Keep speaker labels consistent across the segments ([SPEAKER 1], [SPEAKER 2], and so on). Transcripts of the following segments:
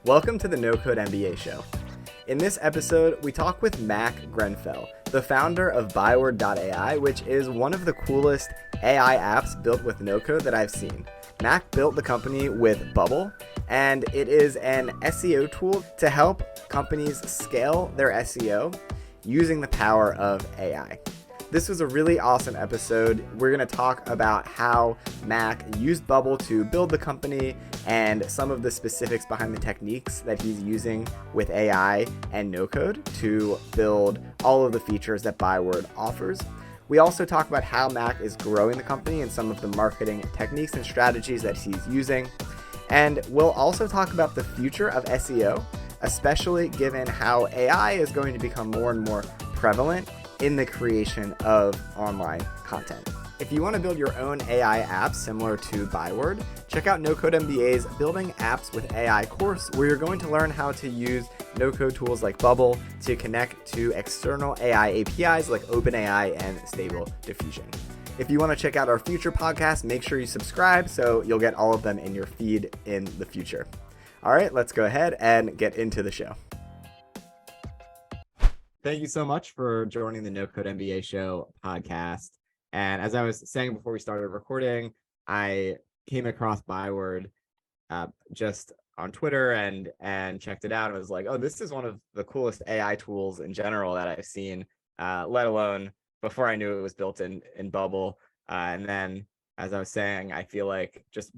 [SPEAKER 1] Welcome to the No Code MBA show. In this episode, we talk with Mack Grenfell, the founder of Byword.ai, which is one of the coolest AI apps built with no code that I've seen. Mack built the company with Bubble, and it is an SEO tool to help companies scale their SEO using the power of AI. This was a really awesome episode. We're going to talk about how Mack used Bubble to build the company and some of the specifics behind the techniques that he's using with AI and no code to build all of the features that Byword offers. We also talk about how Mack is growing the company and some of the marketing techniques and strategies that he's using. And we'll also talk about the future of SEO, especially given how AI is going to become more and more prevalent in the creation of online content. If you want to build your own AI apps similar to Byword, check out No Code MBA's Building Apps with AI course, where you're going to learn how to use no-code tools like Bubble to connect to external AI APIs like OpenAI and Stable Diffusion. If you want to check out our future podcasts, make sure you subscribe so you'll get all of them in your feed in the future. All right, let's go ahead and get into the show. Thank you so much for joining the No Code MBA show podcast. And as I was saying before we started recording, I came across Byword just on Twitter and checked it out and was like, oh, this is one of the coolest AI tools in general that I've seen, let alone before I knew it was built in Bubble. And then, as I was saying, I feel like just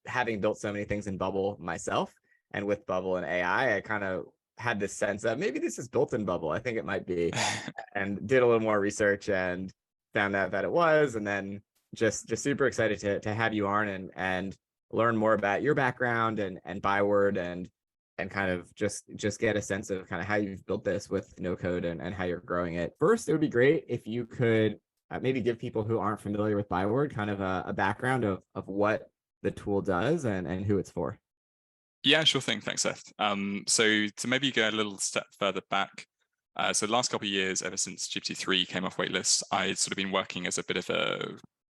[SPEAKER 1] having built so many things in Bubble myself, and with Bubble and AI, I kind of had this sense that maybe this is built in Bubble. I think it might be, and did a little more research and found out that it was, and then just super excited to have you on and learn more about your background and Byword and kind of just get a sense of kind of how you've built this with no code and how you're growing it. First, it would be great if you could maybe give people who aren't familiar with Byword kind of a background of what the tool does and who it's for.
[SPEAKER 2] Yeah, sure thing. Thanks, Seth. So to maybe go a little step further back, so the last couple of years, ever since GPT-3 came off waitlist, I'd sort of been working as a bit of a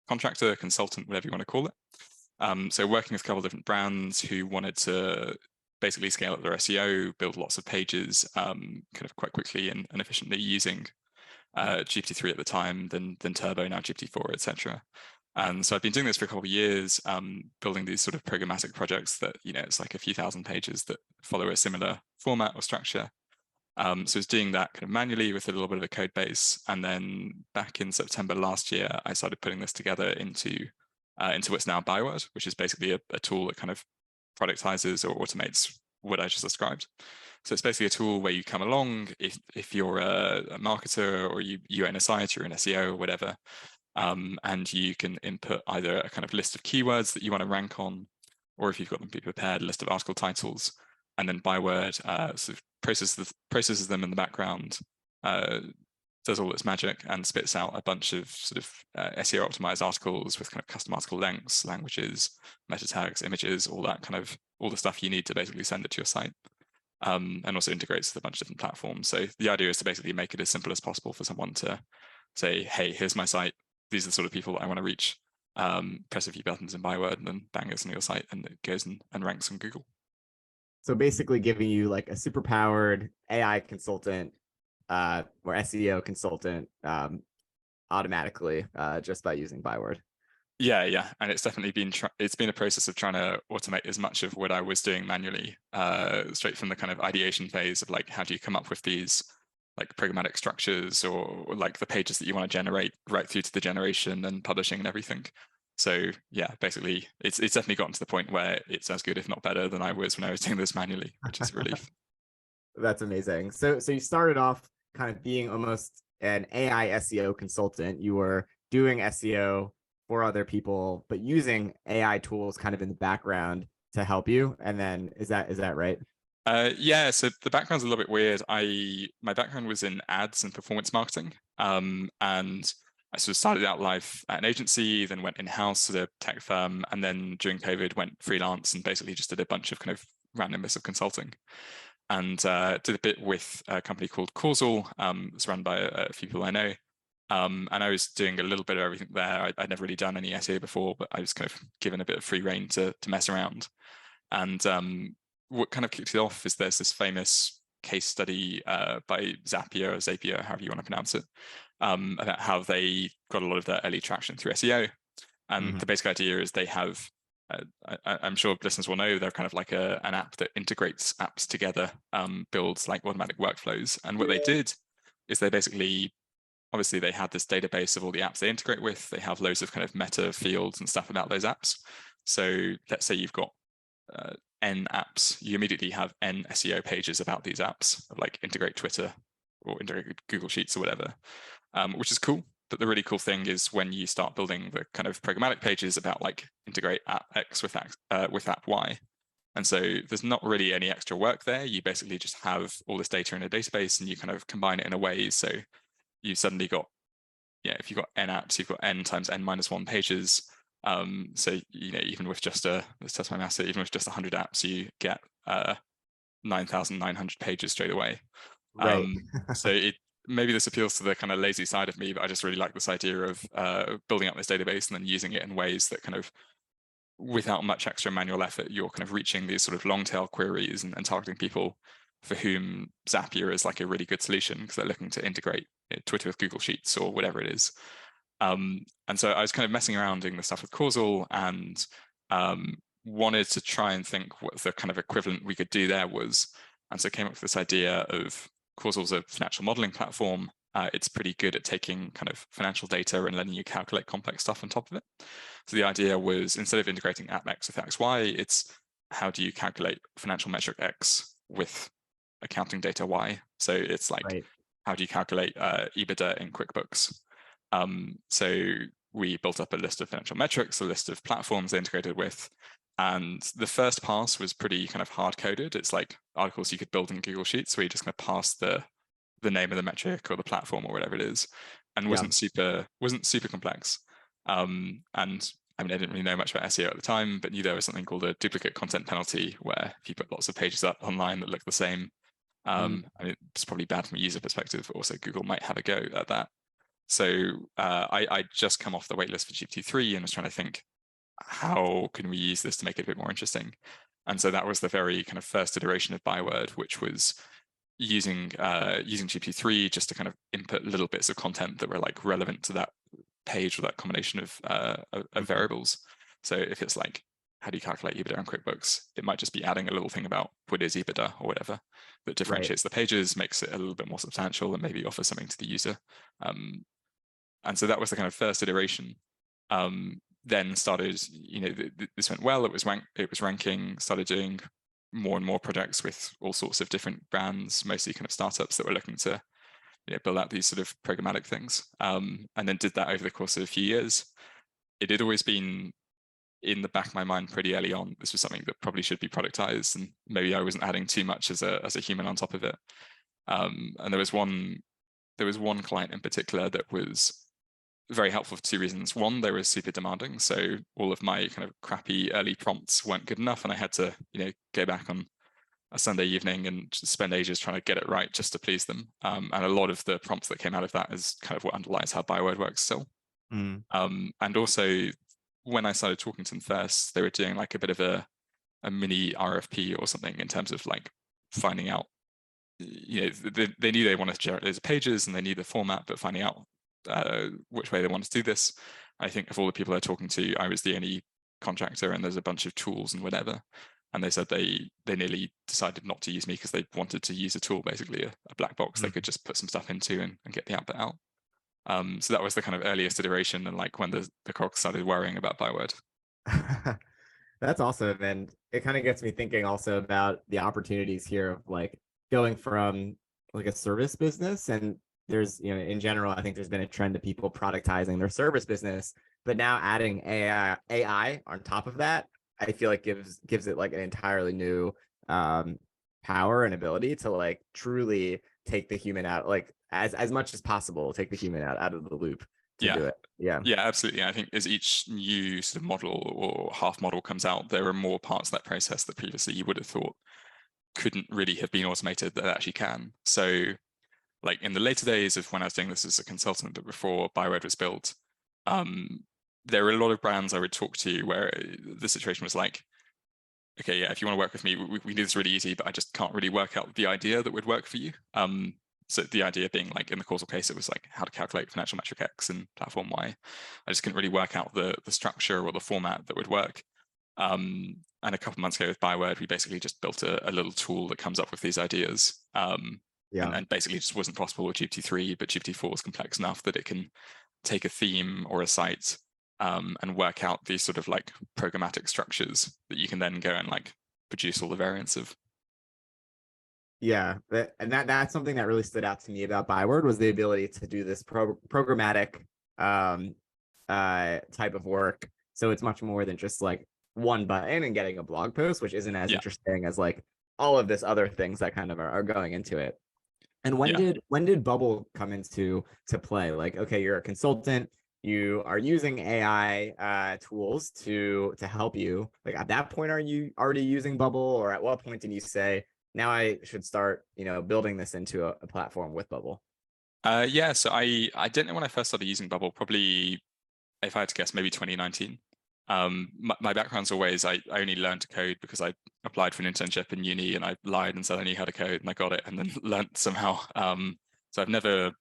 [SPEAKER 2] contractor, consultant, whatever you want to call it. So working with a couple of different brands who wanted to basically scale up their SEO, build lots of pages kind of quite quickly and efficiently using GPT-3 at the time, then Turbo, now GPT-4, etc. And so I've been doing this for a couple of years, building these sort of programmatic projects that, it's like a few thousand pages that follow a similar format or structure. So I was doing that kind of manually with a little bit of a code base. And then back in September last year, I started putting this together into what's now Byword, which is basically a tool that kind of productizes or automates what I just described. So it's basically a tool where you come along if you're a marketer or you own a site or an SEO or whatever, and you can input either a kind of list of keywords that you want to rank on, or if you've got them prepared, a list of article titles, and then Byword sort of processes them in the background, does all its magic and spits out a bunch of sort of SEO optimized articles with kind of custom article lengths, languages, meta tags, images, all the stuff you need to basically send it to your site. And also integrates with a bunch of different platforms. So the idea is to basically make it as simple as possible for someone to say, hey, here's my site. These are the sort of people I want to reach. Press a few buttons in Byword and then bang, it's on your site, and it goes and ranks on Google.
[SPEAKER 1] So basically giving you like a super powered AI consultant or SEO consultant automatically just by using Byword.
[SPEAKER 2] Yeah, and it's definitely been a process of trying to automate as much of what I was doing manually, straight from the kind of ideation phase of like, how do you come up with these like programmatic structures or like the pages that you want to generate, right through to the generation and publishing and everything. So yeah, basically it's definitely gotten to the point where it's as good, if not better, than I was when I was doing this manually, which is a relief.
[SPEAKER 1] That's amazing. So you started off kind of being almost an AI SEO consultant. You were doing SEO for other people, but using AI tools kind of in the background to help you. And then is that right?
[SPEAKER 2] Yeah, so the background's a little bit weird. My background was in ads and performance marketing, and I sort of started out life at an agency, then went in-house at a tech firm, and then during COVID went freelance and basically just did a bunch of kind of random bits of consulting. And did a bit with a company called Causal. It's run by a few people I know. And I was doing a little bit of everything there. I'd never really done any SEO before, but I was kind of given a bit of free rein to mess around. And what kind of kicked it off is there's this famous case study by Zapier, however you want to pronounce it, about how they got a lot of their early traction through SEO. And the basic idea is they have, I'm sure listeners will know, they're kind of like an app that integrates apps together, builds like automatic workflows. And what they did is they basically, obviously they had this database of all the apps they integrate with. They have loads of kind of meta fields and stuff about those apps. So let's say you've got N apps, you immediately have N SEO pages about these apps, like integrate Twitter or integrate Google Sheets or whatever, which is cool. But the really cool thing is when you start building the kind of programmatic pages about like integrate app X with app Y. And so there's not really any extra work there. You basically just have all this data in a database and you kind of combine it in a way. So you've suddenly got, if you've got N apps, you've got N times N minus 1 pages. So, even with just let's test my math, so even with just 100 apps, you get 9,900 pages straight away.
[SPEAKER 1] Right.
[SPEAKER 2] So maybe this appeals to the kind of lazy side of me, but I just really like this idea of building up this database and then using it in ways that kind of, without much extra manual effort, you're kind of reaching these sort of long tail queries and targeting people for whom Zapier is like a really good solution because they're looking to integrate Twitter with Google Sheets or whatever it is. And so I was kind of messing around doing the stuff with Causal and wanted to try and think what the kind of equivalent we could do there was. And so came up with this idea of Causal's a financial modeling platform. It's pretty good at taking kind of financial data and letting you calculate complex stuff on top of it. So the idea was, instead of integrating app X with XY, it's how do you calculate financial metric X with accounting data Y? So it's like, how do you calculate EBITDA in QuickBooks? So we built up a list of financial metrics, a list of platforms they integrated with. And the first pass was pretty kind of hard coded. It's like articles you could build in Google Sheets where you just kind of pass the name of the metric or the platform or whatever it is, and wasn't super complex. And I mean, I didn't really know much about SEO at the time, but knew there was something called a duplicate content penalty, where if you put lots of pages up online that look the same, I mean, it's probably bad from a user perspective, but also Google might have a go at that. So I just come off the waitlist for GPT-3 and was trying to think, how can we use this to make it a bit more interesting? And so that was the very kind of first iteration of Byword, which was using GPT-3 just to kind of input little bits of content that were like relevant to that page or that combination of variables. So if it's like, how do you calculate EBITDA in QuickBooks? It might just be adding a little thing about what is EBITDA or whatever that differentiates the pages, makes it a little bit more substantial, and maybe offers something to the user. And so that was the kind of first iteration. Then started, this went well. It was ranking. Started doing more and more projects with all sorts of different brands, mostly kind of startups that were looking to build out these sort of programmatic things. And then did that over the course of a few years. It had always been in the back of my mind pretty early on, this was something that probably should be productized, and maybe I wasn't adding too much as a human on top of it. And there was one client in particular that was very helpful for two reasons. One, they were super demanding, so all of my kind of crappy early prompts weren't good enough, and I had to go back on a Sunday evening and just spend ages trying to get it right just to please them. And a lot of the prompts that came out of that is kind of what underlies how Byword works still. And also, when I started talking to them first, they were doing like a bit of a mini RFP or something in terms of like finding out, they knew they wanted to generate those pages and they knew the format, but finding out which way they wanted to do this. I think of all the people they're talking to, I was the only contractor, and there's a bunch of tools and whatever. And they said they nearly decided not to use me because they wanted to use a tool, basically a black box they could just put some stuff into and get the output out. So that was the kind of earliest iteration, and like when the cogs started worrying about Byword.
[SPEAKER 1] That's awesome. And it kind of gets me thinking also about the opportunities here of like going from like a service business, and there's, in general, I think there's been a trend of people productizing their service business, but now adding AI on top of that, I feel like gives it like an entirely new power and ability to like truly take the human out, like as much as possible, take the human out of the loop to do it. Yeah,
[SPEAKER 2] absolutely. I think as each new sort of model or half model comes out, there are more parts of that process that previously you would have thought couldn't really have been automated that actually can. So like in the later days of when I was doing this as a consultant, but before Byword was built, there were a lot of brands I would talk to where the situation was like, okay, yeah, if you want to work with me, we do this really easy, but I just can't really work out the idea that would work for you. So the idea being like in the causal case, it was like how to calculate financial metric X and platform Y. I just couldn't really work out the structure or the format that would work. And a couple of months ago with Byword, we basically just built a little tool that comes up with these ideas. And basically just wasn't possible with GPT-3, but GPT-4 is complex enough that it can take a theme or a site and work out these sort of like programmatic structures that you can then go and like produce all the variants of.
[SPEAKER 1] Yeah, that's something that really stood out to me about Byword was the ability to do this programmatic type of work. So it's much more than just like one button and getting a blog post, which isn't as interesting as like all of this other things that kind of are going into it. And when did Bubble come into play? Like, okay, you're a consultant, you are using AI tools to help you. Like at that point, are you already using Bubble, or at what point did you say, now I should start, building this into a platform with Bubble?
[SPEAKER 2] Yeah, so I didn't know when I first started using Bubble, probably if I had to guess, maybe 2019. My background's always I only learned to code because I applied for an internship in uni and I lied and said I knew how to code and I got it and then learned somehow. So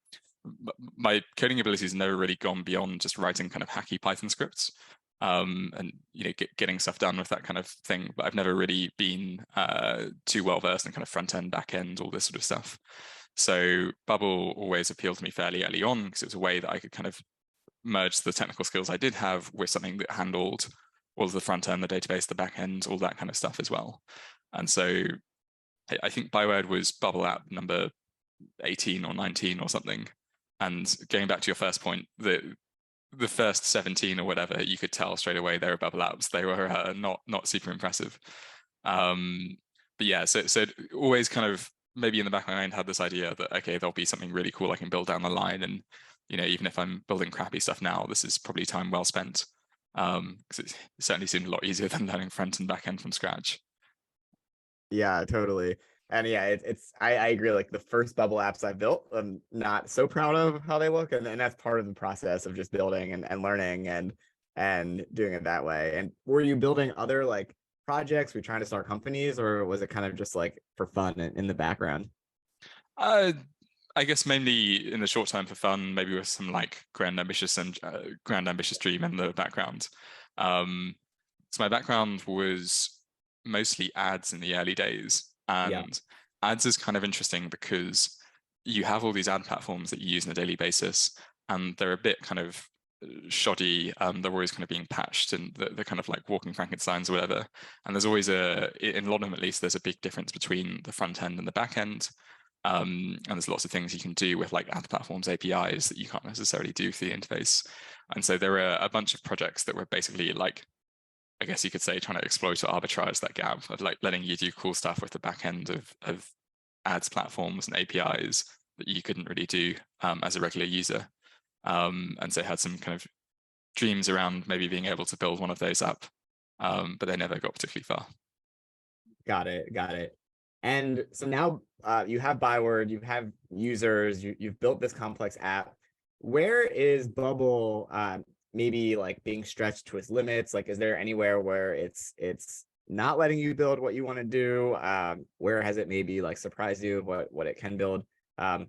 [SPEAKER 2] my coding abilities have never really gone beyond just writing kind of hacky Python scripts and getting stuff done with that kind of thing. But I've never really been too well versed in kind of front end, back end, all this sort of stuff. So Bubble always appealed to me fairly early on because it was a way that I could kind of merge the technical skills I did have with something that handled all of the front end, the database, the back end, all that kind of stuff as well. And so I think Byword was Bubble app number 18 or 19 or something. And going back to your first point, the first 17 or whatever, you could tell straight away they were Bubble apps. They were not super impressive. But yeah, so always kind of maybe in the back of my mind had this idea that, okay, there'll be something really cool I can build down the line. And, even if I'm building crappy stuff now, this is probably time well spent. Because it certainly seemed a lot easier than learning front and back end from scratch.
[SPEAKER 1] Yeah, totally. And yeah, I agree. Like the first Bubble apps I built, I'm not so proud of how they look. And that's part of the process of just building and learning and doing it that way. And were you building other like projects? Were you trying to start companies, or was it kind of just like for fun in the background?
[SPEAKER 2] I guess mainly in the short term for fun, maybe with some like grand ambitious dream in the background. So my background was mostly ads in the early days, and ads is kind of interesting because you have all these ad platforms that you use on a daily basis, and they're a bit kind of shoddy. They're always kind of being patched, and they're kind of like walking Frankensteins or whatever. And there's always in a lot of them at least, there's a big difference between the front end and the back end. And there's lots of things you can do with like ad platforms APIs that you can't necessarily do through the interface. And so there are a bunch of projects that were basically like, I guess you could say, trying to exploit or arbitrage that gap of like letting you do cool stuff with the back end of ads platforms and APIs that you couldn't really do as a regular user. And so had some kind of dreams around maybe being able to build one of those up, but they never got particularly far.
[SPEAKER 1] Got it. And so now you have Byword, you have users, you've built this complex app. Where is Bubble maybe like being stretched to its limits? Like, is there anywhere where it's not letting you build what you want to do? Where has it maybe like surprised you what it can build? How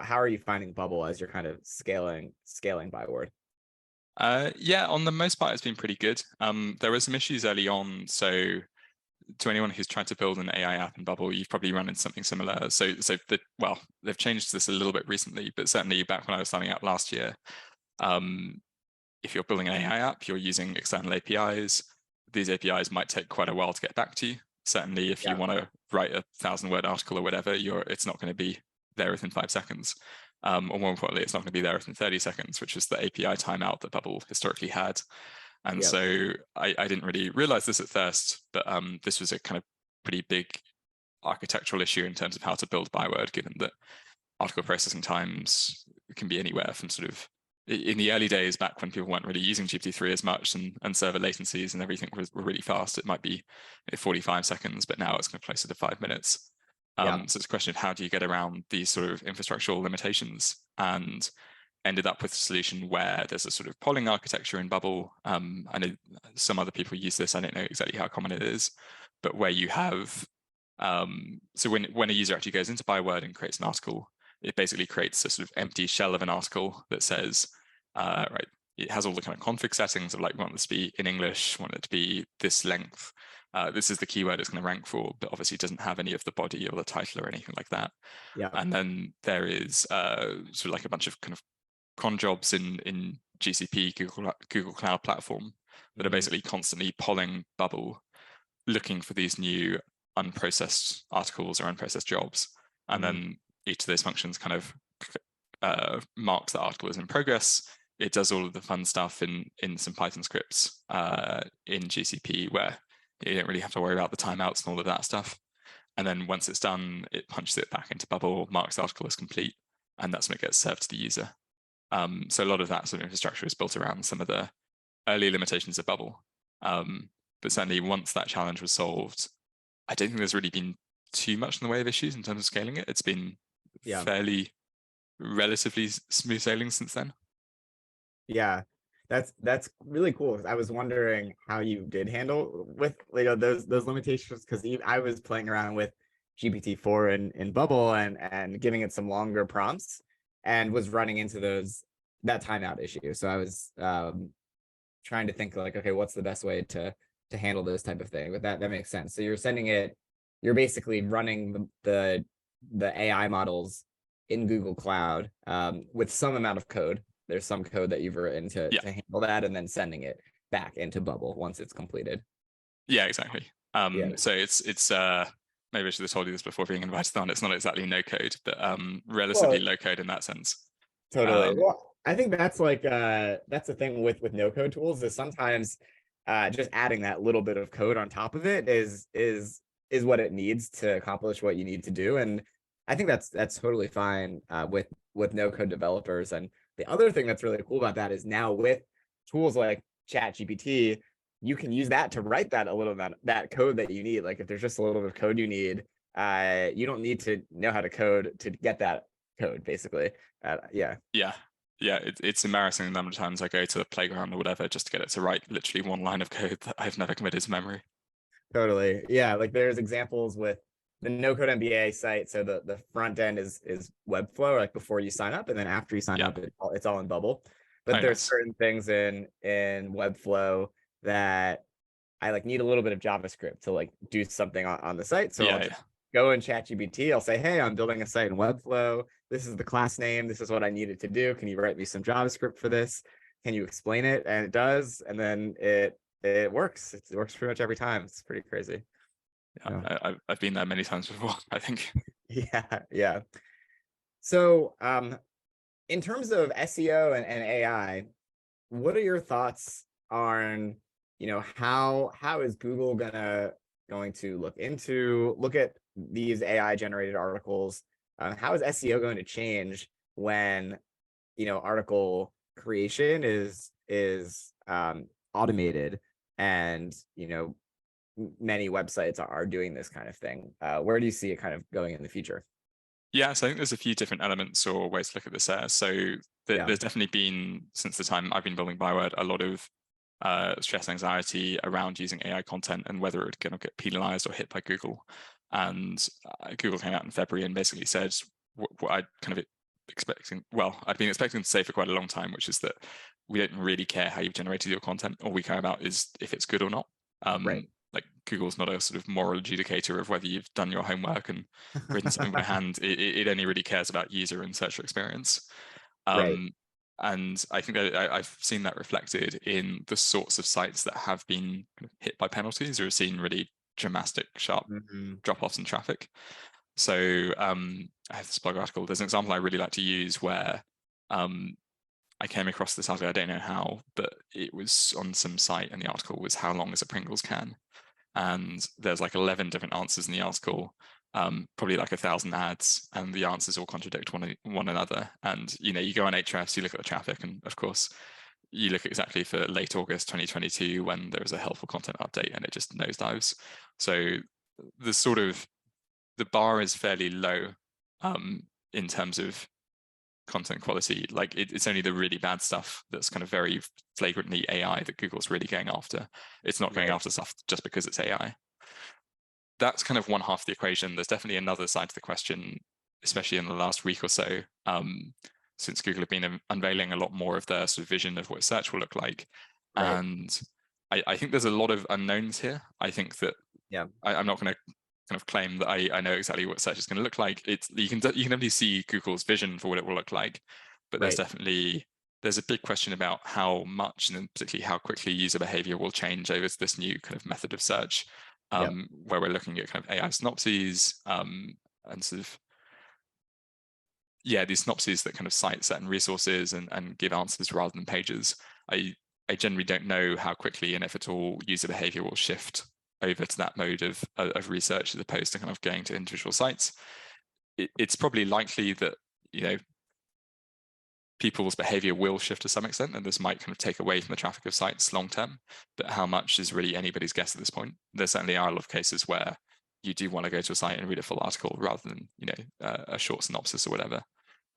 [SPEAKER 1] are you finding Bubble as you're kind of scaling Byword?
[SPEAKER 2] Yeah, on the most part, it's been pretty good. There were some issues early on, so to anyone who's tried to build an AI app in Bubble, you've probably run into something similar. So they've changed this a little bit recently, but certainly back when I was starting out last year, if you're building an AI app, you're using external APIs. These APIs might take quite a while to get back to you. Certainly, if you want to write a 1,000-word article or whatever, it's not going to be there within 5 seconds. Or more importantly, it's not going to be there within 30 seconds, which is the API timeout that Bubble historically had. And so I didn't really realize this at first, but this was a kind of pretty big architectural issue in terms of how to build Byword, given that article processing times can be anywhere from sort of, in the early days, back when people weren't really using GPT-3 as much and server latencies and everything were really fast, it might be 45 seconds, but now it's kind of closer to 5 minutes. So it's a question of how do you get around these sort of infrastructural limitations, and ended up with a solution where there's a sort of polling architecture in Bubble. I know some other people use this. I don't know exactly how common it is, but where you have, so when a user actually goes into Byword and creates an article, it basically creates a sort of empty shell of an article that says, right, it has all the kind of config settings of like, we want this to be in English, want it to be this length. This is the keyword it's going to rank for, but obviously it doesn't have any of the body or the title or anything like that.
[SPEAKER 1] Yeah.
[SPEAKER 2] And then there is sort of like a bunch of kind of cron jobs in GCP, Google Cloud Platform, that are basically constantly polling Bubble, looking for these new unprocessed articles or unprocessed jobs. And then each of those functions kind of marks the article as in progress. It does all of the fun stuff in some Python scripts in GCP, where you don't really have to worry about the timeouts and all of that stuff. And then once it's done, it punches it back into Bubble, marks the article as complete, and that's when it gets served to the user. So a lot of that sort of infrastructure is built around some of the early limitations of Bubble. But certainly once that challenge was solved, I don't think there's really been too much in the way of issues in terms of scaling it. It's been fairly relatively smooth sailing since then.
[SPEAKER 1] Yeah, that's really cool. I was wondering how you did handle with those limitations, because I was playing around with GPT-4 in Bubble and giving it some longer prompts, and was running into that timeout issue. So I was trying to think like, okay, what's the best way to handle this type of thing? But that makes sense. So you're basically running the AI models in Google Cloud with some amount of code. There's some code that you've written to handle that, and then sending it back into Bubble once it's completed.
[SPEAKER 2] Yeah, exactly. So it's maybe I should have told you this before being invited on. It's not exactly no code, but relatively low code in that sense.
[SPEAKER 1] Totally. Well, I think that's that's the thing with no code tools, is sometimes just adding that little bit of code on top of it is what it needs to accomplish what you need to do. And I think that's totally fine with no code developers. And the other thing that's really cool about that is now with tools like ChatGPT, you can use that to write that that code that you need. Like if there's just a little bit of code you need, you don't need to know how to code to get that code, basically.
[SPEAKER 2] It's embarrassing the number of times I go to the playground or whatever just to get it to write literally one line of code that I've never committed to memory.
[SPEAKER 1] Totally. Yeah, like there's examples with the no code MBA site. So the front end is Webflow, like before you sign up, and then after you sign up, it's all in Bubble. But there's certain things in Webflow that I like need a little bit of JavaScript to like do something on the site. So I'll go in ChatGPT, I'll say, hey, I'm building a site in Webflow. This is the class name. This is what I needed to do. Can you write me some JavaScript for this? Can you explain it? And it does. And then it works. It works pretty much every time. It's pretty crazy.
[SPEAKER 2] I've been there many times before, I think.
[SPEAKER 1] Yeah. So in terms of SEO and AI, what are your thoughts on, how is Google going to look at these AI generated articles? How is SEO going to change when, article creation is automated, and, many websites are doing this kind of thing? Where do you see it kind of going in the future?
[SPEAKER 2] Yeah, so I think there's a few different elements or ways to look at this there. So there's definitely been, since the time I've been building Byword, a lot of stress anxiety around using AI content and whether it's going to get penalized or hit by Google. And Google came out in February and basically said what I'd kind of I'd been expecting to say for quite a long time, which is that we don't really care how you've generated your content. All we care about is if it's good or not. Like Google's not a sort of moral adjudicator of whether you've done your homework and written something by hand. It only really cares about user and searcher experience. And I think that I've seen that reflected in the sorts of sites that have been hit by penalties or have seen really dramatic, sharp drop-offs in traffic. So I have this blog article. There's an example I really like to use where I came across this article, I don't know how, but it was on some site and the article was how long is a Pringles can? And there's like 11 different answers in the article, probably like 1,000 ads, and the answers all contradict one another. And, you go on Ahrefs, you look at the traffic, and of course, you look exactly for late August 2022 when there was a helpful content update and it just nosedives. So the bar is fairly low in terms of content quality. Like it's only the really bad stuff that's kind of very flagrantly AI that Google's really going after. It's not going after stuff just because it's AI. that's kind of one half of the equation. There's definitely another side to the question, especially in the last week or so, since Google have been unveiling a lot more of their sort of vision of what search will look like.
[SPEAKER 1] Right.
[SPEAKER 2] And I think there's a lot of unknowns here. I think that I'm not going to kind of claim that I know exactly what search is going to look like. You can definitely see Google's vision for what it will look like, but there's a big question about how much and particularly how quickly user behavior will change over to this new kind of method of search, where we're looking at kind of AI synopses and sort of these synopses that kind of cite certain resources and give answers rather than pages. I generally don't know how quickly and if at all user behavior will shift over to that mode of research as opposed to kind of going to individual sites. It's probably likely that, people's behavior will shift to some extent, and this might kind of take away from the traffic of sites long term, but how much is really anybody's guess at this point. There certainly are a lot of cases where you do want to go to a site and read a full article rather than, a short synopsis or whatever.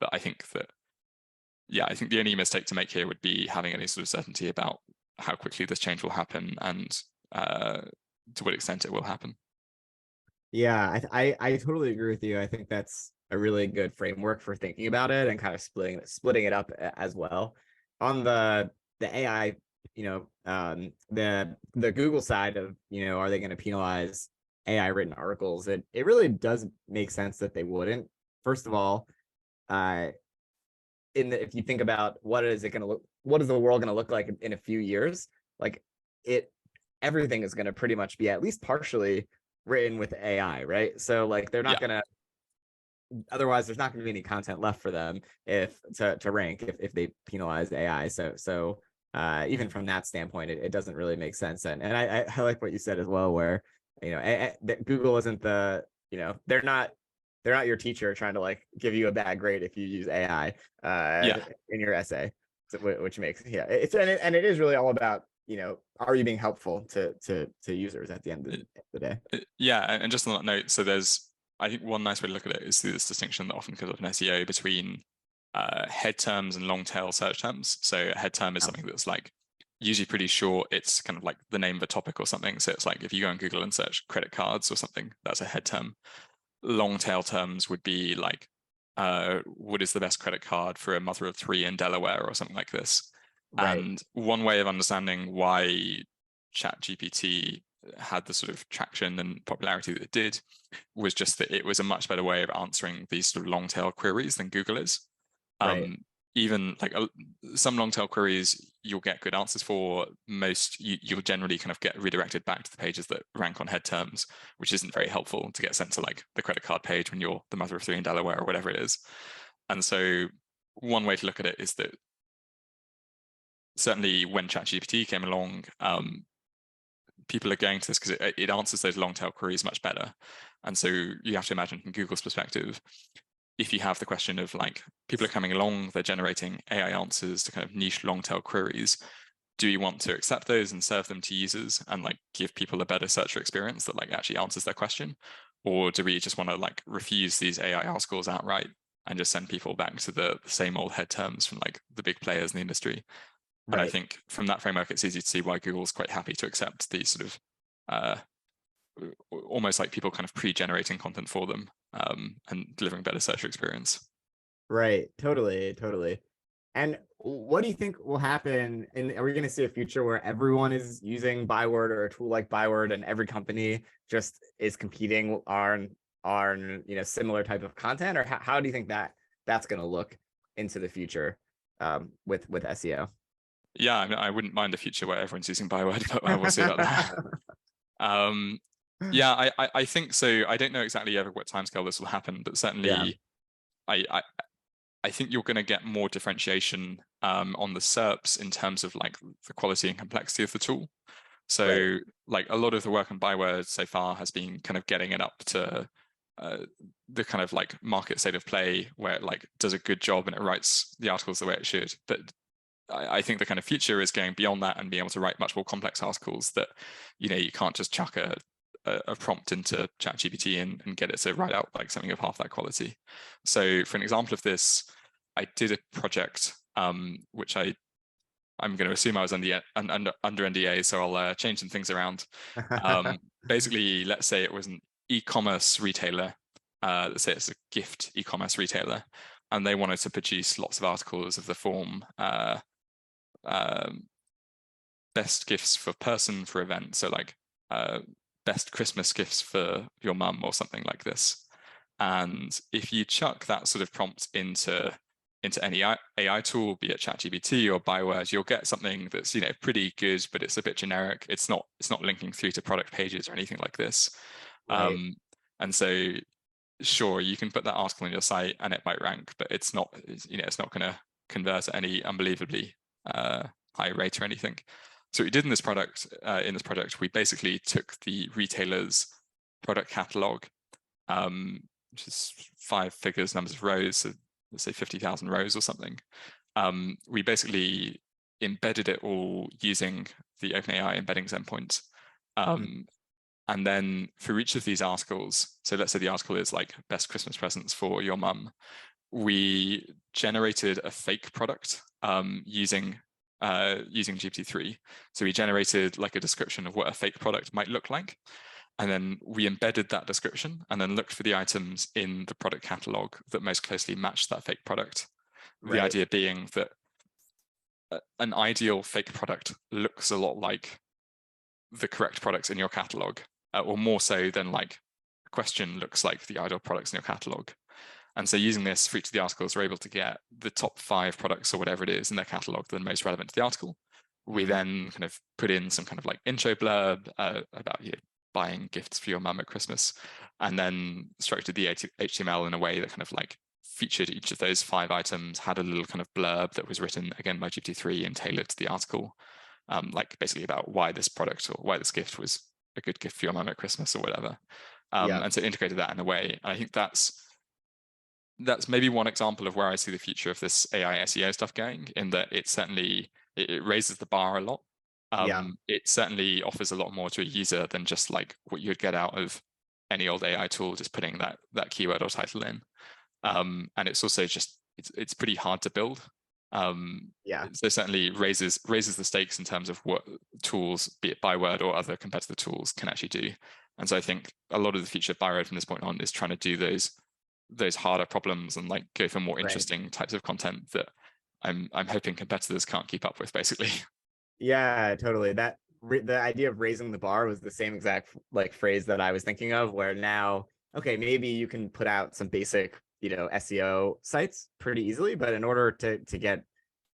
[SPEAKER 2] But I think that, I think the only mistake to make here would be having any sort of certainty about how quickly this change will happen and to what extent it will happen.
[SPEAKER 1] Yeah, I totally agree with you. I think that's a really good framework for thinking about it and kind of splitting it up as well. On the AI, the Google side of, are they going to penalize AI written articles? It really does make sense that they wouldn't. First of all, if you think about what is the world going to look like in a few years, like everything is going to pretty much be at least partially written with AI, right? So like they're not gonna, otherwise there's not gonna be any content left for them to rank if they penalize AI. So even from that standpoint, it doesn't really make sense. And I like what you said as well, where Google isn't they're not your teacher trying to like give you a bad grade if you use AI in your essay, which makes and it is really all about, are you being helpful to users at the end of the day?
[SPEAKER 2] Yeah, and just on that note, so I think one nice way to look at it is through this distinction that often comes up in SEO between head terms and long tail search terms. So a head term is something that's like usually pretty short. It's kind of like the name of a topic or something. So it's like if you go on Google and search credit cards or something, that's a head term. Long tail terms would be like, what is the best credit card for a mother of 3 in Delaware or something like this. Right. And one way of understanding why ChatGPT had the sort of traction and popularity that it did was just that it was a much better way of answering these sort of long tail queries than Google is. Right. Even like some long tail queries, you'll get good answers for. Most you'll generally kind of get redirected back to the pages that rank on head terms, which isn't very helpful to get sent to like the credit card page when you're the mother of 3 in Delaware or whatever it is. And so one way to look at it is that certainly when ChatGPT came along, people are going to this because it answers those long tail queries much better. And so you have to imagine from Google's perspective, if you have the question of like, people are coming along, they're generating AI answers to kind of niche long tail queries. Do you want to accept those and serve them to users and like give people a better searcher experience that like actually answers their question? Or do we just want to like refuse these AI articles outright and just send people back to the same old head terms from like the big players in the industry? Right. And I think from that framework, it's easy to see why Google's quite happy to accept these sort of almost like people kind of pre-generating content for them and delivering better search experience.
[SPEAKER 1] Right. Totally. And what do you think will happen? And are we going to see a future where everyone is using Byword or a tool like Byword, and every company just is competing on similar type of content? Or how do you think that's going to look into the future with SEO?
[SPEAKER 2] Yeah, I mean, I wouldn't mind a future where everyone's using Byword, but we'll see about that. Yeah, I think so. I don't know exactly ever what timescale this will happen, but certainly I think you're going to get more differentiation on the SERPs in terms of like the quality and complexity of the tool. So like a lot of the work on Byword so far has been kind of getting it up to the kind of like market state of play where it like does a good job and it writes the articles the way it should. But I think the kind of future is going beyond that and being able to write much more complex articles that, you can't just chuck a prompt into ChatGPT and get it to write out like something of half that quality. So for an example of this, I did a project, which I'm going to assume I was under NDA, so I'll change some things around. Basically, let's say it wasn't e-commerce retailer, let's say it's a gift e-commerce retailer, and they wanted to produce lots of articles of the form best gifts for person for event, so like best Christmas gifts for your mum or something like this. And if you chuck that sort of prompt into any AI tool, be it ChatGPT or Byword, you'll get something that's pretty good, but it's a bit generic. It's not linking through to product pages or anything like this.
[SPEAKER 1] Right.
[SPEAKER 2] And so sure, you can put that article on your site and it might rank, but it's not going to convert at any unbelievably high rate or anything. So what we did in this project, we basically took the retailer's product catalog, which is 5 figures, numbers of rows, so let's say 50,000 rows or something. We basically embedded it all using the OpenAI embeddings endpoint. And then for each of these articles, so let's say the article is like best Christmas presents for your mum, we generated a fake product using GPT-3. So we generated like a description of what a fake product might look like. And then we embedded that description and then looked for the items in the product catalog that most closely matched that fake product.
[SPEAKER 1] Right.
[SPEAKER 2] The idea being that an ideal fake product looks a lot like the correct products in your catalog, or more so than like a question looks like the ideal products in your catalog. And so using this for each of the articles, we're able to get the top 5 products or whatever it is in their catalog that are most relevant to the article. We then kind of put in some kind of like intro blurb about buying gifts for your mum at Christmas, and then structured the HTML in a way that kind of like featured each of those 5 items, had a little kind of blurb that was written again by GPT-3 and tailored to the article, like basically about why this product or why this gift was a good gift for your mum at Christmas or whatever. And so integrated that in a way. And I think that's maybe one example of where I see the future of this AI SEO stuff going, in that it certainly it raises the bar a lot. It certainly offers a lot more to a user than just like what you'd get out of any old AI tool, just putting that keyword or title in. And it's also just it's pretty hard to build. So certainly raises the stakes in terms of what tools, be it Byword or other competitor tools, can actually do. And so I think a lot of the future of Byword from this point on is trying to do those harder problems and like go for more interesting types of content that I'm hoping competitors can't keep up with, basically.
[SPEAKER 1] Yeah, totally. The idea of raising the bar was the same exact like phrase that I was thinking of, where now, okay, maybe you can put out some basic, SEO sites pretty easily, but in order to get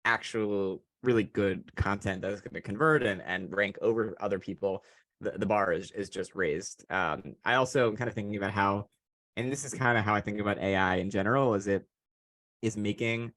[SPEAKER 1] actual really good content that is going to convert and rank over other people, the bar is just raised. I also am kind of thinking about how, and this is kind of how I think about AI in general, is it is making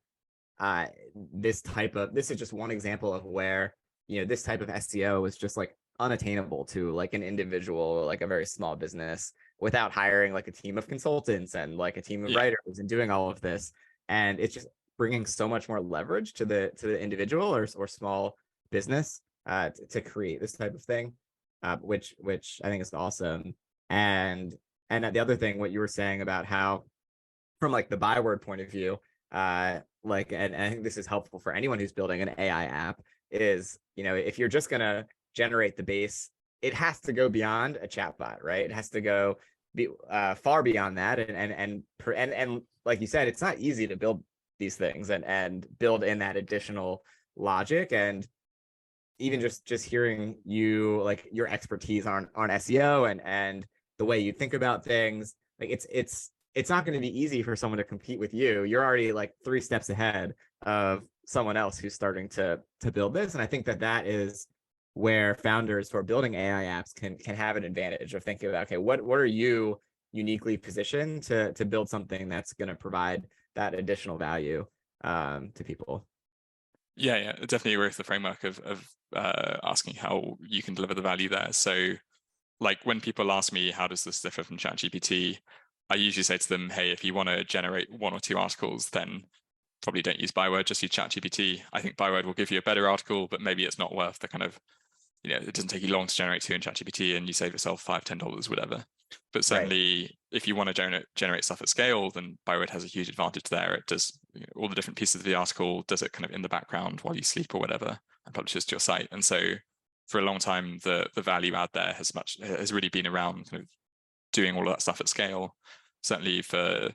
[SPEAKER 1] this is just one example of where this type of SEO is just like unattainable to like an individual, like a very small business, without hiring like a team of consultants and like a team of writers and doing all of this. And it's just bringing so much more leverage to the individual or small business to create this type of thing, which I think is awesome. And the other thing, what you were saying about how, from like the Byword point of view, like, and I think this is helpful for anyone who's building an AI app, is, if you're just gonna generate the base, it has to go beyond a chatbot, right? It has to go far beyond that, and like you said, it's not easy to build these things and build in that additional logic. And even just hearing you, like your expertise on SEO and the way you think about things, like it's not going to be easy for someone to compete with you. You're already like 3 steps ahead of someone else who's starting to build this. And I think that is where founders who are building AI apps can have an advantage of thinking about, okay, what are you uniquely positioned to build something that's going to provide that additional value to people.
[SPEAKER 2] Yeah, definitely agree with the framework of asking how you can deliver the value there. So like when people ask me, how does this differ from ChatGPT? I usually say to them, hey, if you want to generate 1 or 2 articles, then probably don't use Byword, just use ChatGPT. I think Byword will give you a better article, but maybe it's not worth the kind of, it doesn't take you long to generate 2 in ChatGPT and you save yourself $5, $10, whatever. But certainly if you want to generate stuff at scale, then Byword has a huge advantage there. It does all the different pieces of the article, does it kind of in the background while you sleep or whatever, and publishes to your site. And so for a long time, the value add there has really been around kind of doing all of that stuff at scale. Certainly for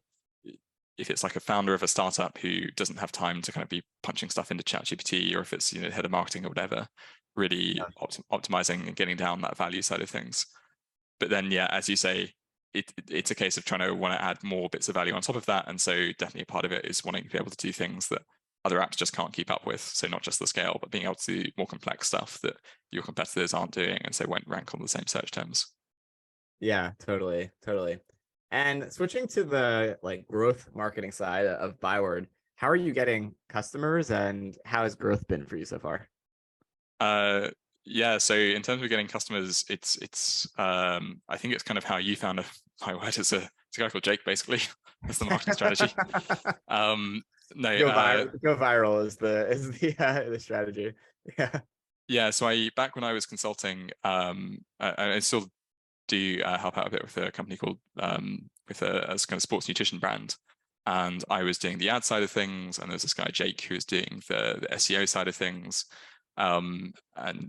[SPEAKER 2] if it's like a founder of a startup who doesn't have time to kind of be punching stuff into ChatGPT, or if it's head of marketing or whatever, really optimizing and getting down that value side of things. But then, yeah, as you say, it's a case of trying to want to add more bits of value on top of that. And so definitely a part of it is wanting to be able to do things that other apps just can't keep up with. So not just the scale, but being able to do more complex stuff that your competitors aren't doing, and so won't rank on the same search terms.
[SPEAKER 1] Yeah, totally. And switching to the growth marketing side of Byword, how are you getting customers, and how has growth been for you so far?
[SPEAKER 2] Yeah, so in terms of getting customers, it's I think it's kind of how you found Byword. It's a guy called Jake, basically. That's the marketing strategy. No,
[SPEAKER 1] go viral is the strategy. Yeah.
[SPEAKER 2] Yeah, so back when I was consulting, I still do help out a bit with a company called with a kind of sports nutrition brand, and I was doing the ad side of things, and there's this guy Jake who was doing the SEO side of things, and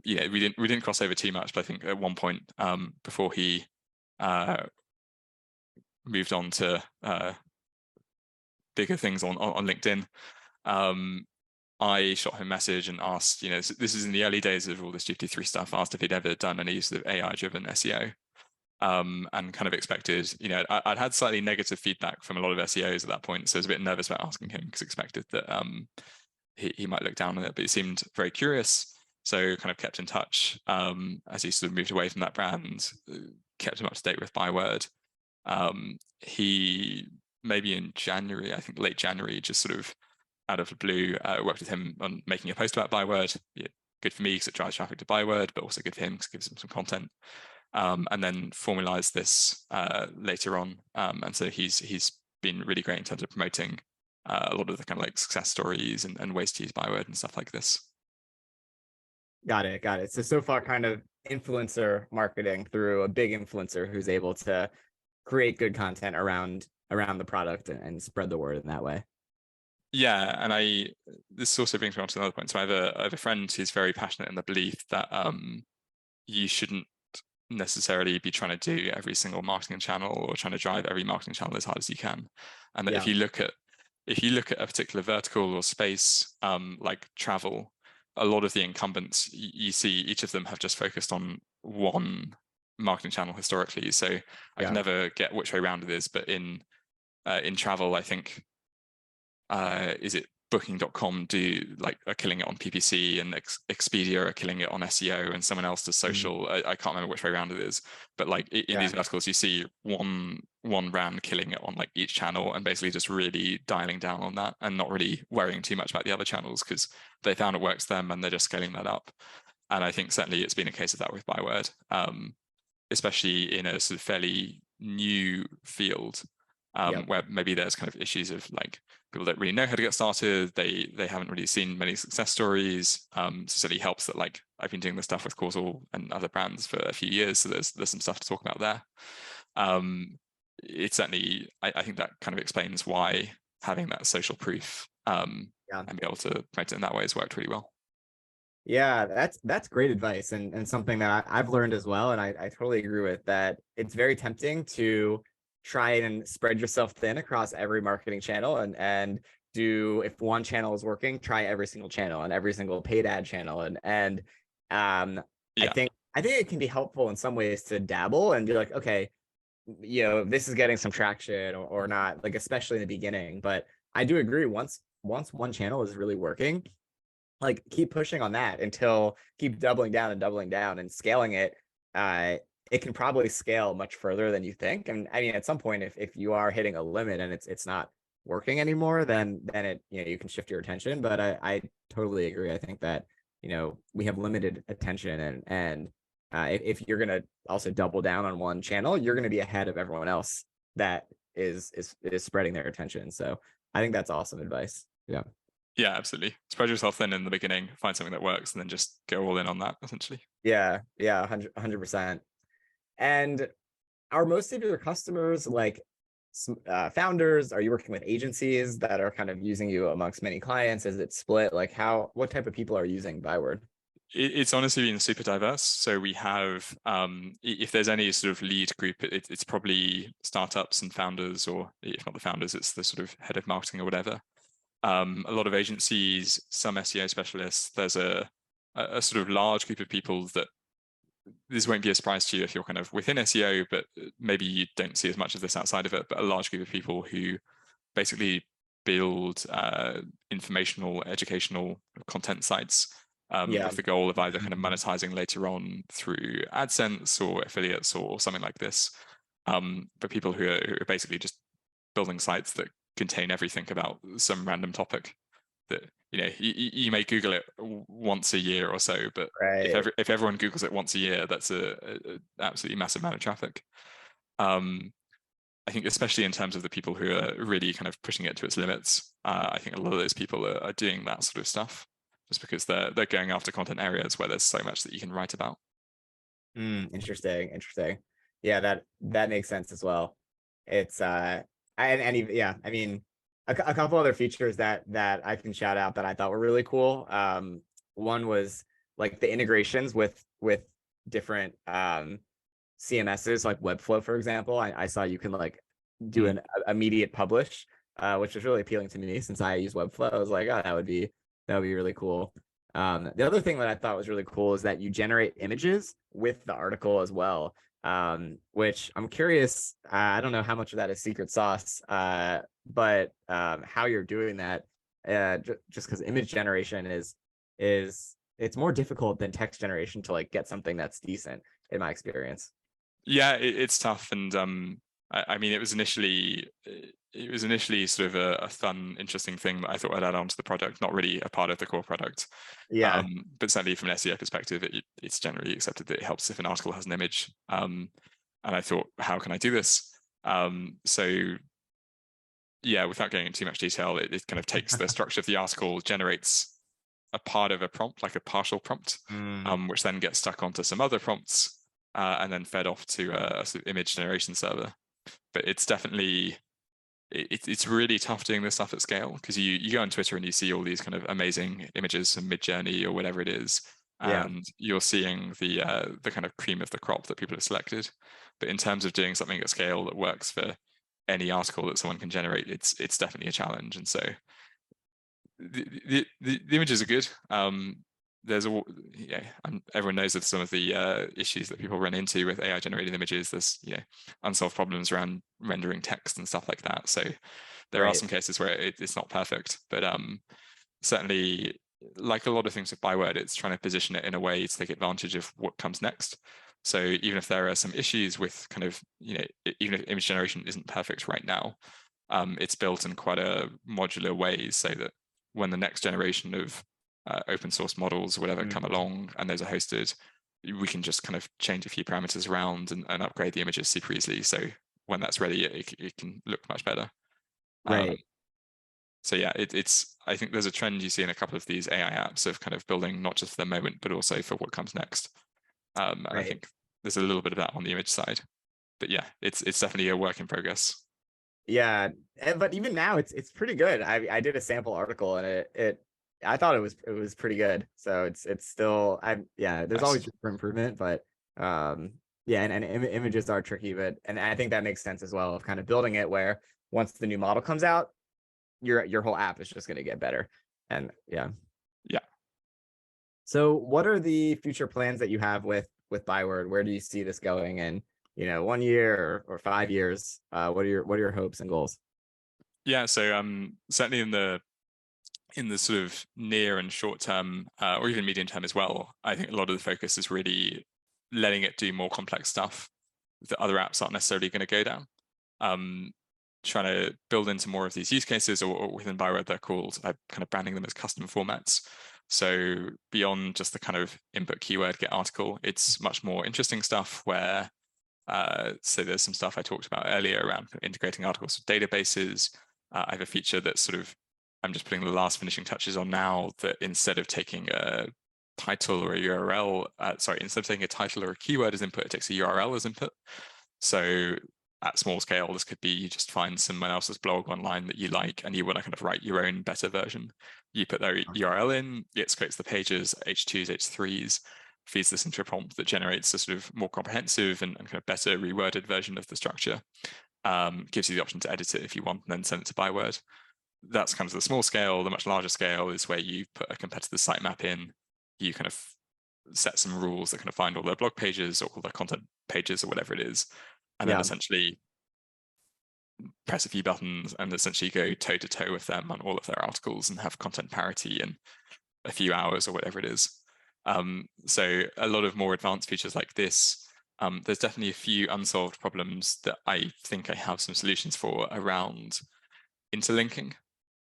[SPEAKER 2] we didn't cross over too much, but I think at one point before he moved on to bigger things on LinkedIn, I shot him a message and asked, this is in the early days of all this GPT-3 stuff, asked if he'd ever done any sort of AI-driven SEO. And kind of expected, I'd had slightly negative feedback from a lot of SEOs at that point, so I was a bit nervous about asking him because expected that he might look down on it, but he seemed very curious, so kind of kept in touch as he sort of moved away from that brand, kept him up to date with Byword. He maybe in January, I think late January, just sort of out of the blue, worked with him on making a post about Byword. Yeah, good for me because it drives traffic to Byword, but also good for him because it gives him some content. And then formalized this later on. And so he's been really great in terms of promoting a lot of the kind of success stories and ways to use Byword and stuff like this.
[SPEAKER 1] Got it. So far kind of influencer marketing through a big influencer who's able to create good content around the product and spread the word in that way.
[SPEAKER 2] Yeah, and this also brings me on to another point. So I have a friend who's very passionate in the belief that you shouldn't necessarily be trying to do every single marketing channel or trying to drive every marketing channel as hard as you can, and that if you look at a particular vertical or space, like travel, a lot of the incumbents you see, each of them have just focused on one marketing channel historically. So I can never get which way around it is, but in travel, I think is it Booking.com are killing it on PPC, and Expedia are killing it on SEO, and someone else does social. I can't remember which way around it is, but in these verticals, you see one brand killing it on each channel, and basically just really dialing down on that and not really worrying too much about the other channels because they found it works for them and they're just scaling that up. And I think certainly it's been a case of that with Byword, especially in a sort of fairly new field. Where maybe there's kind of issues of people don't really know how to get started. They haven't really seen many success stories. So it certainly helps that I've been doing this stuff with Causal and other brands for a few years, so there's some stuff to talk about there. It's certainly I think that kind of explains why having that social proof and be able to promote it in that way has worked really well.
[SPEAKER 1] Yeah, that's great advice, and something that I've learned as well, and I totally agree with that. It's very tempting to try and spread yourself thin across every marketing channel, and do, if one channel is working, try every single channel and every single paid ad channel, and I think it can be helpful in some ways to dabble and be like, okay, this is getting some traction or not, especially in the beginning. But I do agree, once one channel is really working, keep pushing on that until keep doubling down and scaling it. It can probably scale much further than you think. And I mean, at some point, if you are hitting a limit and it's not working anymore, then it, you can shift your attention. But I totally agree. I think that, we have limited attention, and if you're going to also double down on one channel, you're going to be ahead of everyone else that is spreading their attention. So I think that's awesome advice. Yeah.
[SPEAKER 2] Yeah, absolutely. Spread yourself thin in the beginning, find something that works, and then just go all in on that, essentially.
[SPEAKER 1] Yeah, 100%. And are most of your customers founders? Are you working with agencies that are kind of using you amongst many clients? Is it split? What type of people are using Byword?
[SPEAKER 2] It's honestly been super diverse. So we have, if there's any sort of lead group, it's probably startups and founders, or if not the founders, it's the sort of head of marketing or whatever. A lot of agencies, some SEO specialists. There's a sort of large group of people that this won't be a surprise to you if you're kind of within SEO, but maybe you don't see as much of this outside of it, but a large group of people who basically build informational, educational content sites with the goal of either kind of monetizing later on through AdSense or affiliates or something like this. But people who are basically just building sites that contain everything about some random topic that you may Google it once a year or so, but if everyone Googles it once a year, that's a absolutely massive amount of traffic. I think especially in terms of the people who are really kind of pushing it to its limits, I think a lot of those people are doing that sort of stuff just because they're going after content areas where there's so much that you can write about.
[SPEAKER 1] Interesting. Yeah, that makes sense as well. It's I mean, a couple other features that I can shout out that I thought were really cool. One was like the integrations with different CMSs, like Webflow, for example. I saw you can like do an immediate publish, which was really appealing to me since I use Webflow. I was like, oh, that would be really cool. The other thing that I thought was really cool is that you generate images with the article as well, which I'm curious. I don't know how much of that is secret sauce, but how you're doing that, just because image generation is it's more difficult than text generation to like get something that's decent in my experience.
[SPEAKER 2] Yeah, it's tough, and I mean, it was initially sort of a fun, interesting thing that I thought I'd add on to the product, not really a part of the core product.
[SPEAKER 1] Yeah.
[SPEAKER 2] But certainly from an SEO perspective, it's generally accepted that it helps if an article has an image. And I thought, how can I do this? So yeah, without going into too much detail, it kind of takes the structure of the article, generates a part of a prompt, like a partial prompt, which then gets stuck onto some other prompts, and then fed off to a sort of image generation server. But it's definitely, it's really tough doing this stuff at scale, because you go on Twitter and you see all these kind of amazing images from Midjourney or whatever it is, and you're seeing the kind of cream of the crop that people have selected. But in terms of doing something at scale that works for any article that someone can generate, it's definitely a challenge. And so the images are good. There's everyone knows of some of the issues that people run into with AI generated images. There's unsolved problems around rendering text and stuff like that. So there are some cases where it's not perfect, but certainly, like a lot of things with Byword, it's trying to position it in a way to take advantage of what comes next. So even if there are some issues with kind of even if image generation isn't perfect right now, it's built in quite a modular way, so that when the next generation of open source models or whatever come along and those are hosted, we can just kind of change a few parameters around and upgrade the images super easily. So when that's ready, it can look much better. So yeah, it's I think there's a trend you see in a couple of these AI apps of kind of building not just for the moment, but also for what comes next. And I think there's a little bit of that on the image side. But yeah, it's definitely a work in progress.
[SPEAKER 1] Yeah, but even now it's pretty good. I did a sample article and I thought it was pretty good. So it's still there's always room for improvement, but yeah, and images are tricky, but and I think that makes sense as well of kind of building it where once the new model comes out, your whole app is just going to get better. And yeah. So what are the future plans that you have with Byword? Where do you see this going in 1 year or 5 years? What are your hopes and goals?
[SPEAKER 2] Yeah, so certainly in the sort of near and short term, or even medium term as well, I think a lot of the focus is really letting it do more complex stuff that other apps aren't necessarily going to go down. Trying to build into more of these use cases, or within Byword, they're called, I'm kind of branding them as custom formats. So beyond just the kind of input keyword get article, it's much more interesting stuff where, so there's some stuff I talked about earlier around integrating articles with databases. I have a feature that's sort of, I'm just putting the last finishing touches on now, that instead of taking a title or a URL, instead of taking a title or a keyword as input, it takes a URL as input. So at small scale, this could be you just find someone else's blog online that you like and you want to kind of write your own better version. You put their URL in, it scrapes the pages, H2s, H3s, feeds this into a prompt that generates a sort of more comprehensive and kind of better reworded version of the structure. Gives you the option to edit it if you want, and then send it to Byword. That's kind of the small scale. The much larger scale is where you put a competitor sitemap in, you kind of set some rules that kind of find all their blog pages or all their content pages or whatever it is, and then essentially press a few buttons and essentially go toe to toe with them on all of their articles and have content parity in a few hours or whatever it is. So a lot of more advanced features like this. There's definitely a few unsolved problems that I think I have some solutions for around interlinking.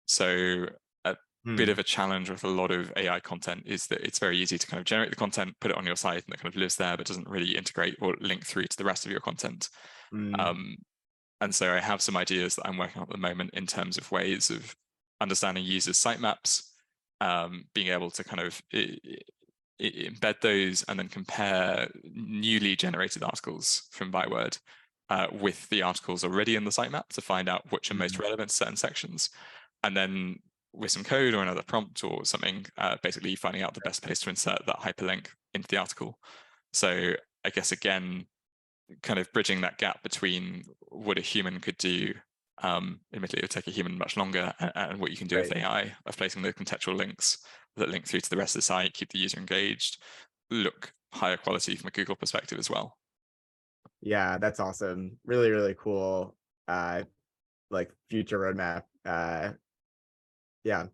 [SPEAKER 2] So a bit of a challenge with a lot of AI content is that it's very easy to kind of generate the content, put it on your site, and it kind of lives there, but doesn't really integrate or link through to the rest of your content. And so I have some ideas that I'm working on at the moment in terms of ways of understanding users' sitemaps, being able to kind of embed those and then compare newly generated articles from Byword with the articles already in the sitemap to find out which are most relevant to certain sections. And then with some code or another prompt or something, basically finding out the best place to insert that hyperlink into the article. So I guess, again, kind of bridging that gap between what a human could do, admittedly it would take a human much longer, and what you can do with AI, of placing the contextual links that link through to the rest of the site, keep the user engaged, look higher quality from a Google perspective as well.
[SPEAKER 1] Yeah, that's awesome. Really, really cool. Like future roadmap. Yeah.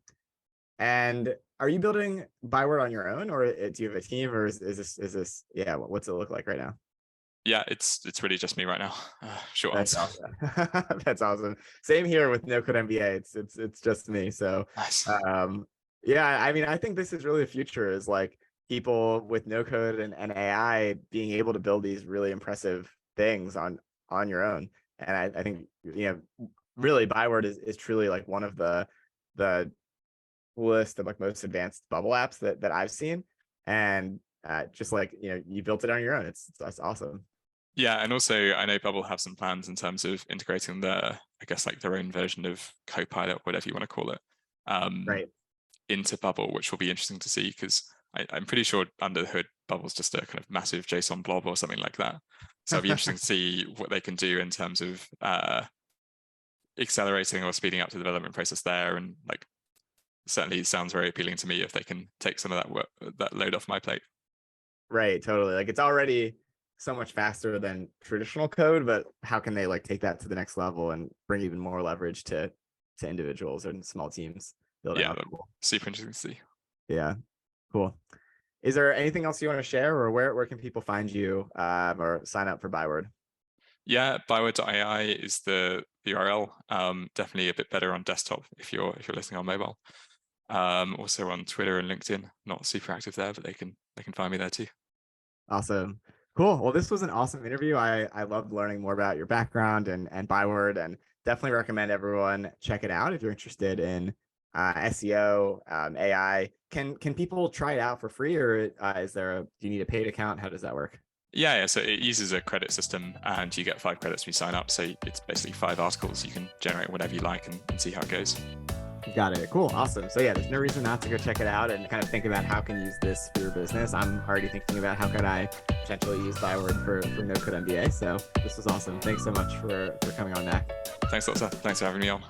[SPEAKER 1] And are you building Byword on your own, or do you have a team, or is this yeah, what's it look like right now?
[SPEAKER 2] Yeah, it's really just me right now. Short
[SPEAKER 1] That's
[SPEAKER 2] answer.
[SPEAKER 1] awesome. That's awesome. Same here with No Code MBA. It's just me. So
[SPEAKER 2] Nice.
[SPEAKER 1] yeah, I mean, I think this is really the future, is like people with no code and AI being able to build these really impressive things on your own. And I think, really Byword is truly like one of the coolest and like most advanced bubble apps that I've seen. And just like, you built it on your own. That's awesome.
[SPEAKER 2] Yeah, and also I know Bubble have some plans in terms of integrating I guess, like their own version of Copilot, whatever you want to call it,
[SPEAKER 1] Right.
[SPEAKER 2] into Bubble, which will be interesting to see, because I'm pretty sure under the hood, Bubble's just a kind of massive JSON blob or something like that. So it'll be interesting to see what they can do in terms of accelerating or speeding up the development process there. And like, certainly it sounds very appealing to me if they can take some of that work, that load off my plate.
[SPEAKER 1] Right, totally. Like, it's already so much faster than traditional code, but how can they like take that to the next level and bring even more leverage to individuals and small teams building
[SPEAKER 2] Yeah,
[SPEAKER 1] out? Cool.
[SPEAKER 2] super interesting to see.
[SPEAKER 1] Yeah, cool. Is there anything else you want to share, or where can people find you or sign up for Byword?
[SPEAKER 2] Yeah, Byword.ai is the URL. Definitely a bit better on desktop if you're listening on mobile. Also on Twitter and LinkedIn. Not super active there, but they can find me there too.
[SPEAKER 1] Awesome. Cool. Well, this was an awesome interview. I loved learning more about your background and Byword, and definitely recommend everyone check it out if you're interested in SEO, AI. Can people try it out for free, or do you need a paid account? How does that work?
[SPEAKER 2] Yeah, so it uses a credit system, and you get 5 credits when you sign up. So it's basically 5 articles. You can generate whatever you like and see how it goes.
[SPEAKER 1] Got it. Cool. Awesome. So yeah, there's no reason not to go check it out and kind of think about how can you use this for your business. I'm already thinking about how could I potentially use Byword for No Code MBA. So this was awesome. Thanks so much for coming on, Mack.
[SPEAKER 2] Thanks a lot, Seth. Thanks for having me on.